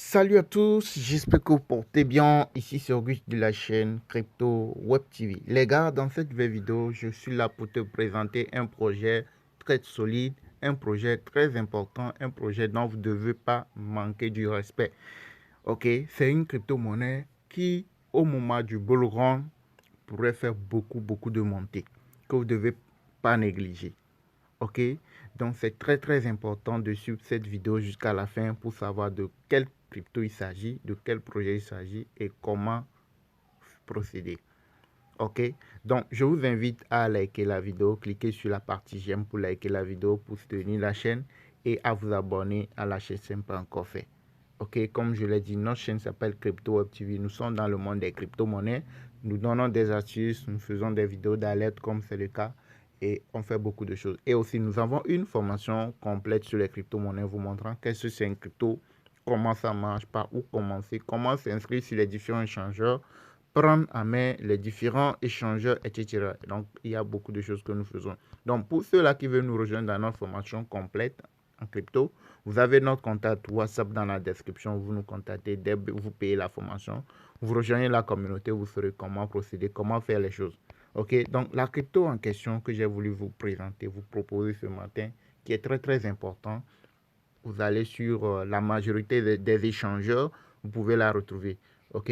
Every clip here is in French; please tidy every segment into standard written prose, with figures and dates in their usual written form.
Salut à tous, j'espère que vous portez bien. Ici c'est Auguste de la chaîne Crypto Web TV. Les gars, dans cette nouvelle vidéo, je suis là pour te présenter un projet très solide, un projet très important, un projet dont vous ne devez pas manquer du respect. Ok, c'est une crypto-monnaie qui, au moment du bull run, pourrait faire beaucoup de montées que vous ne devez pas négliger. Ok, donc c'est très important de suivre cette vidéo jusqu'à la fin pour savoir de quel crypto il s'agit, de quel projet il s'agit et comment procéder. Ok, donc je vous invite à liker la vidéo, cliquez sur la partie j'aime pour liker la vidéo, pour soutenir la chaîne et à vous abonner à la chaîne si ce n'est pas encore fait. Ok, comme je l'ai dit, notre chaîne s'appelle Crypto Web TV. Nous sommes dans le monde des crypto-monnaies. Nous donnons des astuces, nous faisons des vidéos d'alerte comme c'est le cas et on fait beaucoup de choses. Et aussi, nous avons une formation complète sur les crypto-monnaies vous montrant qu'est-ce que c'est une crypto, comment ça marche, par où commencer, comment s'inscrire sur les différents échangeurs, prendre en main les différents échangeurs, etc. Donc, il y a beaucoup de choses que nous faisons. Donc, pour ceux-là qui veulent nous rejoindre dans notre formation complète en crypto, vous avez notre contact WhatsApp dans la description. Vous nous contactez dès que vous payez la formation. Vous rejoignez la communauté, vous saurez comment procéder, comment faire les choses. Ok, donc la crypto en question que j'ai voulu vous présenter, vous proposer ce matin, qui est très important. Vous allez sur la majorité des échangeurs, vous pouvez la retrouver. Ok,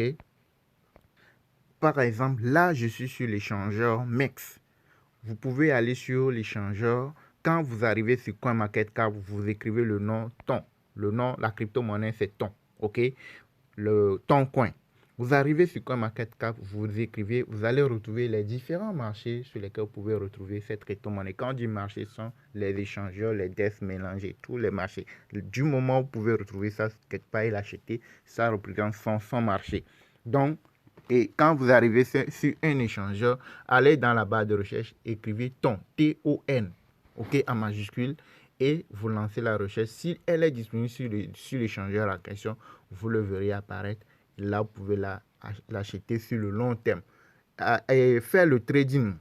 par exemple, là, je suis sur l'échangeur MEX. Vous pouvez aller sur l'échangeur. Quand vous arrivez sur CoinMarketCap, vous écrivez le nom TON. Le nom, la crypto-monnaie, c'est TON. OK? Le TON Coin. Vous arrivez sur CoinMarketCap, vous écrivez, vous allez retrouver les différents marchés sur lesquels vous pouvez retrouver cette crypto-monnaie. Quand on dit marché, ce sont les échangeurs, les DEX mélangés, tous les marchés. Du moment où vous pouvez retrouver ça quelque part et l'acheter, ça représente son marché. Donc, et quand vous arrivez sur un échangeur, allez dans la barre de recherche, écrivez TON, T-O-N, OK, en majuscule, et vous lancez la recherche. Si elle est disponible sur l'échangeur en question, vous le verrez apparaître. Là, vous pouvez l'acheter sur le long terme. Et faire le trading,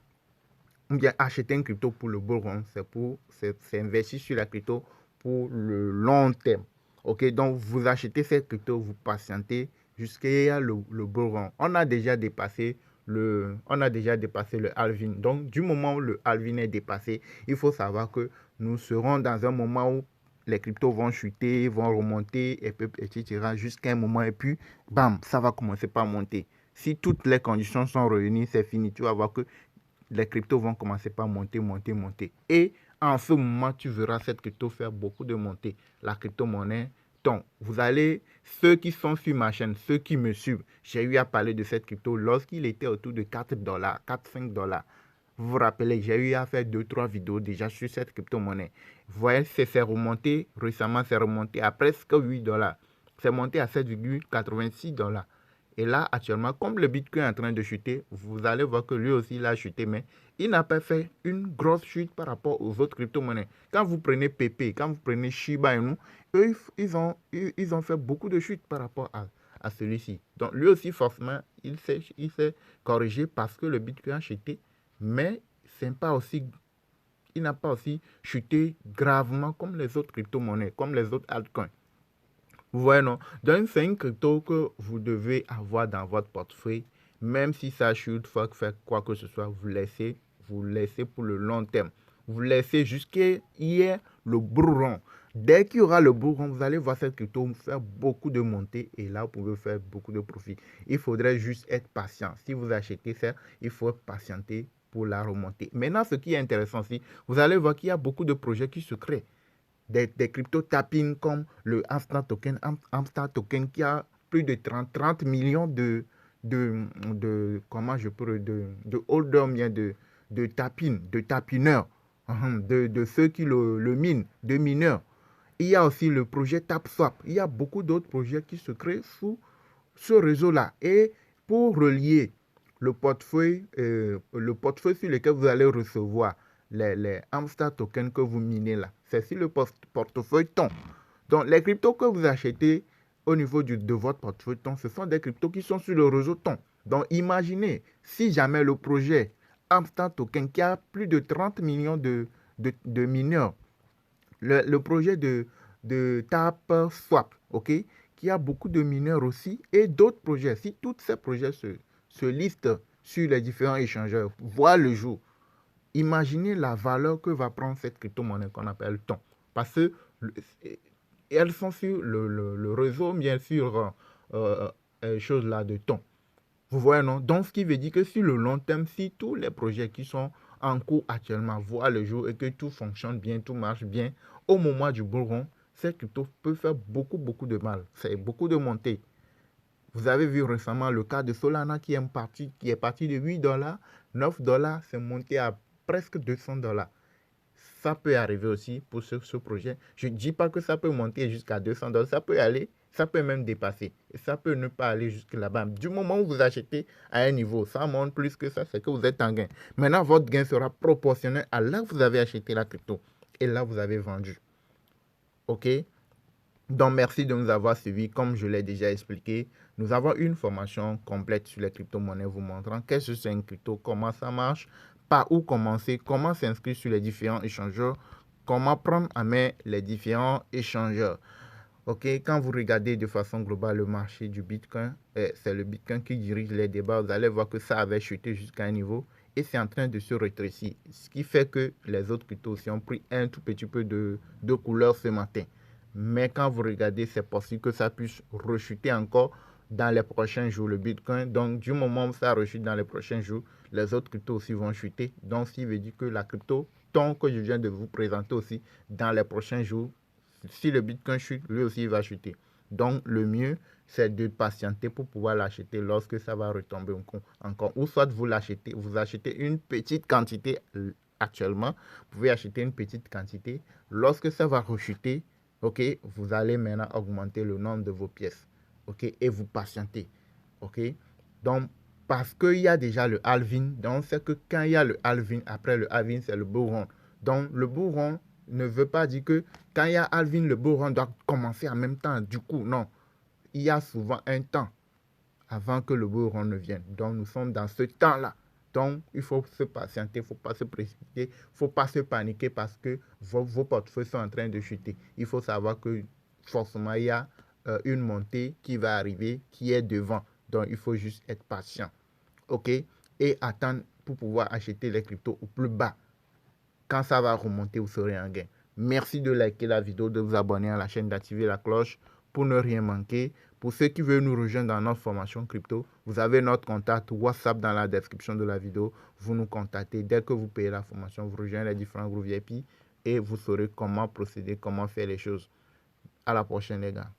ou bien acheter un crypto pour le bull run, c'est investir sur la crypto pour le long terme. Ok, donc vous achetez cette crypto, vous patientez jusqu'à le bull run. On a déjà dépassé le halving. Donc du moment où le halving est dépassé, il faut savoir que nous serons dans un moment où les cryptos vont chuter, vont remonter, etc. jusqu'à un moment et puis, bam, ça va commencer par monter. Si toutes les conditions sont réunies, c'est fini. Tu vas voir que les cryptos vont commencer par monter. Et en ce moment, tu verras cette crypto faire beaucoup de montées. La crypto-monnaie, donc, vous allez, ceux qui sont sur ma chaîne, ceux qui me suivent, j'ai eu à parler de cette crypto lorsqu'il était autour de 4 dollars, 4-5 dollars. Vous vous rappelez, j'ai eu à faire 2-3 vidéos déjà sur cette crypto-monnaie. Vous voyez, c'est remonté, récemment, c'est remonté à presque 8 dollars. C'est monté à 7,86 dollars. Et là, actuellement, comme le Bitcoin est en train de chuter, vous allez voir que lui aussi, il a chuté, mais il n'a pas fait une grosse chute par rapport aux autres crypto-monnaies. Quand vous prenez PP, quand vous prenez Shiba Inu, eux, ils ont fait beaucoup de chutes par rapport à celui-ci. Donc, lui aussi, forcément, il s'est corrigé parce que le Bitcoin a chuté, mais il n'a pas aussi chuté gravement comme les autres crypto-monnaies, comme les autres altcoins. Vous voyez, non? Donc, c'est une crypto que vous devez avoir dans votre portefeuille. Même si ça chute, faut faire quoi que ce soit, vous laissez pour le long terme. Vous laissez jusqu'à hier le bourron. Dès qu'il y aura le bourron, vous allez voir cette crypto faire beaucoup de montées et là, vous pouvez faire beaucoup de profit. Il faudrait juste être patient. Si vous achetez ça, il faut patienter pour la remonter. Maintenant, ce qui est intéressant aussi, vous allez voir qu'il y a beaucoup de projets qui se créent des crypto tapping comme le Amstar Token qui a plus de 30 millions comment je peux, de holders, bien de tapineurs, de ceux qui le minent, de mineurs. Il y a aussi le projet TapSwap. Il y a beaucoup d'autres projets qui se créent sous ce réseau-là. Et pour relier le portefeuille sur lequel vous allez recevoir les Amstar tokens que vous minez là, c'est sur le portefeuille TON. Donc, les cryptos que vous achetez au niveau de votre portefeuille TON, ce sont des cryptos qui sont sur le réseau TON. Donc, imaginez, si jamais le projet Amstar Token, qui a plus de 30 millions de mineurs, le projet de TapSwap, ok, qu'il y a beaucoup de mineurs aussi et d'autres projets. Si tous ces projets se listent sur les différents échangeurs, voient le jour, imaginez la valeur que va prendre cette crypto-monnaie qu'on appelle Ton. Parce que elles sont sur le réseau, bien sûr, choses là de Ton. Vous voyez, non? Donc, ce qui veut dire que sur le long terme, si tous les projets qui sont en cours actuellement voient le jour et que tout fonctionne bien, tout marche bien, au moment du bull run, cette crypto peut faire beaucoup, beaucoup de mal. C'est beaucoup de montées. Vous avez vu récemment le cas de Solana qui est parti de 8 $, 9 $, c'est monté à presque 200 $. Ça peut arriver aussi pour ce projet. Je ne dis pas que ça peut monter jusqu'à 200 $. Ça peut aller, ça peut même dépasser. Et ça peut ne pas aller jusque là-bas. Du moment où vous achetez à un niveau, ça monte plus que ça, c'est que vous êtes en gain. Maintenant, votre gain sera proportionnel à là où vous avez acheté la crypto. Et là, vous avez vendu. OK? Donc, merci de nous avoir suivis. Comme je l'ai déjà expliqué, nous avons une formation complète sur les crypto-monnaies vous montrant qu'est-ce que c'est une crypto, comment ça marche, par où commencer, comment s'inscrire sur les différents échangeurs, comment prendre en main les différents échangeurs. OK, quand vous regardez de façon globale le marché du Bitcoin, c'est le Bitcoin qui dirige les débats. Vous allez voir que ça avait chuté jusqu'à un niveau et c'est en train de se rétrécir. Ce qui fait que les autres cryptos aussi ont pris un tout petit peu de couleur ce matin. Mais quand vous regardez, c'est possible que ça puisse rechuter encore dans les prochains jours, le Bitcoin. Donc, du moment où ça rechute dans les prochains jours, les autres cryptos aussi vont chuter. Donc, ce qui veut dire que la crypto, tant que je viens de vous présenter aussi, dans les prochains jours, si le Bitcoin chute, lui aussi il va chuter. Donc, le mieux, c'est de patienter pour pouvoir l'acheter lorsque ça va retomber encore. Ou soit vous achetez une petite quantité actuellement. Vous pouvez acheter une petite quantité. Lorsque ça va rechuter, OK, vous allez maintenant augmenter le nombre de vos pièces. OK, et vous patientez. OK, donc, parce qu'il y a déjà le halving, donc c'est que quand il y a le halving, après le halving, c'est le bull run. Donc, le bull run ne veut pas dire que quand il y a halving, le bull run doit commencer en même temps. Du coup, non. Il y a souvent un temps avant que le bull run ne vienne. Donc, nous sommes dans ce temps-là. Donc, il faut se patienter, il ne faut pas se précipiter, il ne faut pas se paniquer parce que vos portefeuilles sont en train de chuter. Il faut savoir que forcément, il y a une montée qui va arriver, qui est devant. Donc, il faut juste être patient. OK? Et attendre pour pouvoir acheter les cryptos au plus bas. Quand ça va remonter, vous serez en gain. Merci de liker la vidéo, de vous abonner à la chaîne, d'activer la cloche pour ne rien manquer. Pour ceux qui veulent nous rejoindre dans notre formation crypto, vous avez notre contact WhatsApp dans la description de la vidéo. Vous nous contactez. Dès que vous payez la formation, vous rejoignez les différents groupes VIP et vous saurez comment procéder, comment faire les choses. À la prochaine les gars.